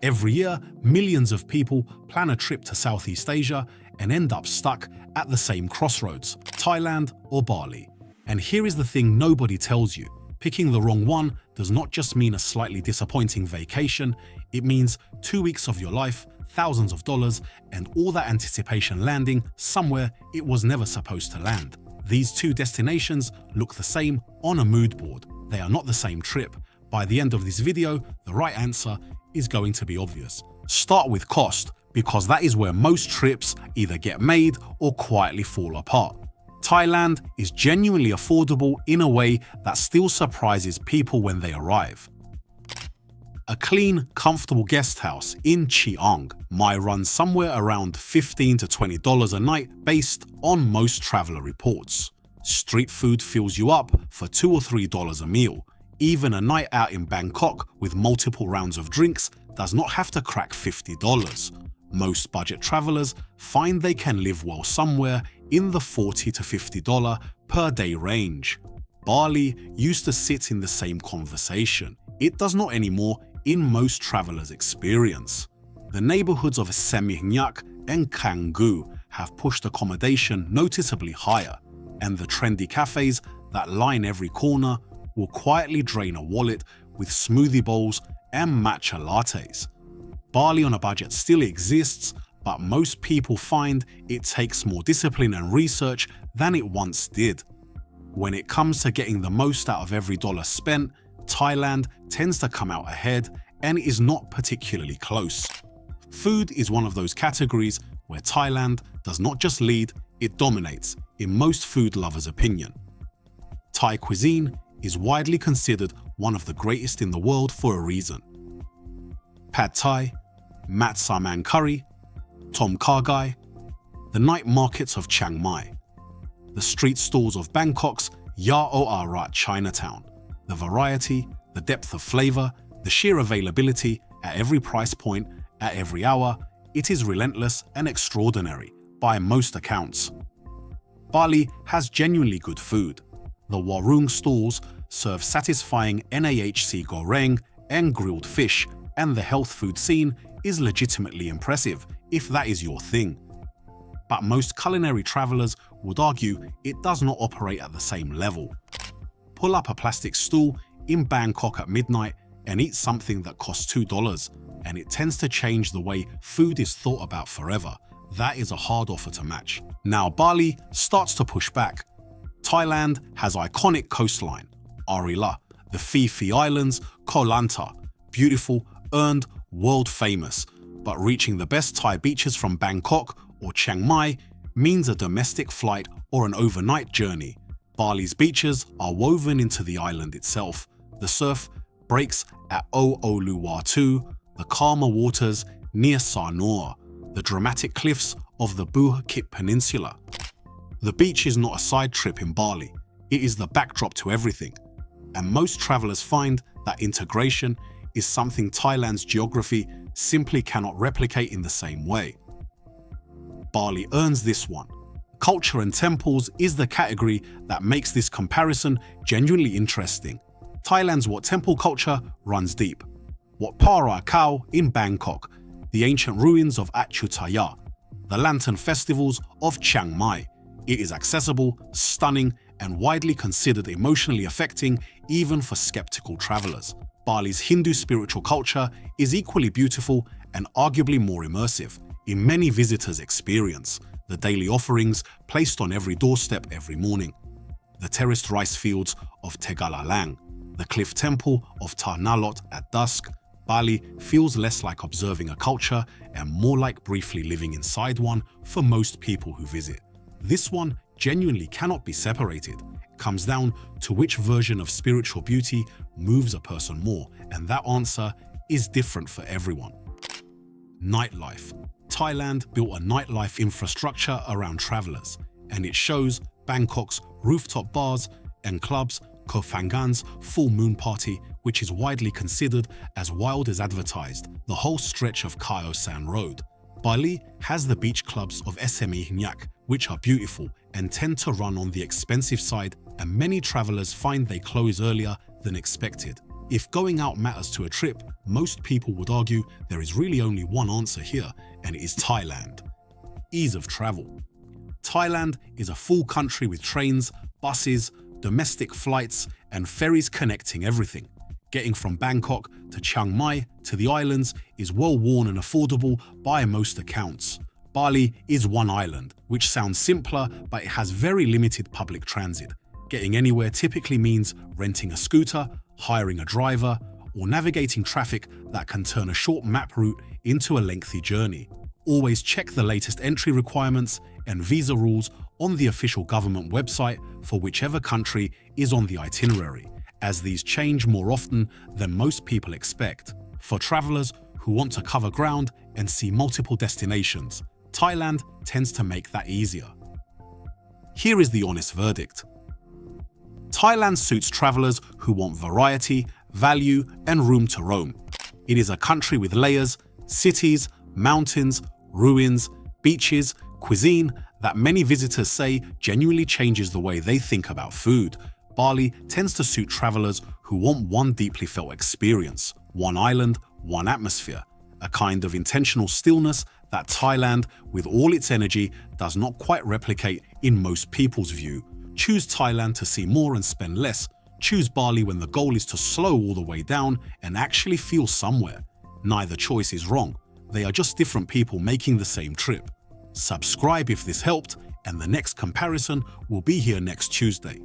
Every year, millions of people plan a trip to Southeast Asia and end up stuck at the same crossroads, Thailand or Bali. And here is the thing nobody tells you. Picking the wrong one does not just mean a slightly disappointing vacation, it means 2 weeks of your life, thousands of dollars, and all that anticipation landing somewhere it was never supposed to land. These two destinations look the same on a mood board. They are not the same trip. By the end of this video, the right answer is going to be obvious. Start with cost, because that is where most trips either get made or quietly fall apart. Thailand is genuinely affordable in a way that still surprises people when they arrive. A clean, comfortable guest house in Chiang might run somewhere around $15 to $20 a night based on most traveler reports. Street food fills you up for $2 or $3 a meal. Even a night out in Bangkok with multiple rounds of drinks does not have to crack $50. Most budget travelers find they can live well somewhere in the $40 to $50 per day range. Bali used to sit in the same conversation. It does not anymore in most travelers' experience. The neighborhoods of Seminyak and Canggu have pushed accommodation noticeably higher, and the trendy cafes that line every corner will quietly drain a wallet with smoothie bowls and matcha lattes. Bali on a budget still exists, but most people find it takes more discipline and research than it once did. When it comes to getting the most out of every dollar spent, Thailand tends to come out ahead and is not particularly close. Food is one of those categories where Thailand does not just lead, it dominates, in most food lovers' opinion. Thai cuisine is widely considered one of the greatest in the world for a reason. Pad Thai, Mat Saman curry, Tom Kha Gai, the night markets of Chiang Mai, the street stalls of Bangkok's Ya O A Rat Chinatown, the variety, the depth of flavor, the sheer availability at every price point, at every hour, it is relentless and extraordinary by most accounts. Bali has genuinely good food. The warung stalls serve satisfying NAHC goreng and grilled fish, and the health food scene is legitimately impressive if that is your thing. But most culinary travelers would argue it does not operate at the same level. Pull up a plastic stool in Bangkok at midnight and eat something that costs $2, and it tends to change the way food is thought about forever. That is a hard offer to match. Now Bali starts to push back. Thailand has iconic coastline, Arila, the Phi Phi Islands, Koh Lanta, beautiful, earned, world famous, but reaching the best Thai beaches from Bangkok or Chiang Mai means a domestic flight or an overnight journey. Bali's beaches are woven into the island itself. The surf breaks at O Uluwatu, the calmer waters near Sanur, the dramatic cliffs of the Bukit Peninsula. The beach is not a side trip in Bali, it is the backdrop to everything. And most travelers find that integration is something Thailand's geography simply cannot replicate in the same way. Bali earns this one. Culture and temples is the category that makes this comparison genuinely interesting. Thailand's Wat temple culture runs deep. Wat Para Khao in Bangkok, the ancient ruins of Achutaya, the lantern festivals of Chiang Mai. It is accessible, stunning, and widely considered emotionally affecting even for skeptical travelers. Bali's Hindu spiritual culture is equally beautiful and arguably more immersive in many visitors' experience. The daily offerings placed on every doorstep every morning, the terraced rice fields of Tegalalang, the cliff temple of Tanah at dusk. Bali feels less like observing a culture and more like briefly living inside one for most people who visit. This one genuinely cannot be separated. It comes down to which version of spiritual beauty moves a person more, and that answer is different for everyone. Nightlife. Thailand built a nightlife infrastructure around travelers, and it shows Bangkok's rooftop bars and clubs, Koh Phangan's full moon party, which is widely considered as wild as advertised, the whole stretch of Khao San Road. Bali has the beach clubs of Seminyak, which are beautiful and tend to run on the expensive side, and many travelers find they close earlier than expected. If going out matters to a trip, most people would argue there is really only one answer here, and it is Thailand. Ease of travel. Thailand is a full country with trains, buses, domestic flights, and ferries connecting everything. Getting from Bangkok to Chiang Mai to the islands is well-worn and affordable by most accounts. Bali is one island, which sounds simpler, but it has very limited public transit. Getting anywhere typically means renting a scooter, hiring a driver, or navigating traffic that can turn a short map route into a lengthy journey. Always check the latest entry requirements and visa rules on the official government website for whichever country is on the itinerary, as these change more often than most people expect. For travelers who want to cover ground and see multiple destinations, Thailand tends to make that easier. Here is the honest verdict. Thailand suits travelers who want variety, value, and room to roam. It is a country with layers, cities, mountains, ruins, beaches, cuisine that many visitors say genuinely changes the way they think about food. Bali tends to suit travelers who want one deeply felt experience, one island, one atmosphere, a kind of intentional stillness that Thailand, with all its energy, does not quite replicate in most people's view. Choose Thailand to see more and spend less. Choose Bali when the goal is to slow all the way down and actually feel somewhere. Neither choice is wrong. They are just different people making the same trip. Subscribe if this helped, and the next comparison will be here next Tuesday.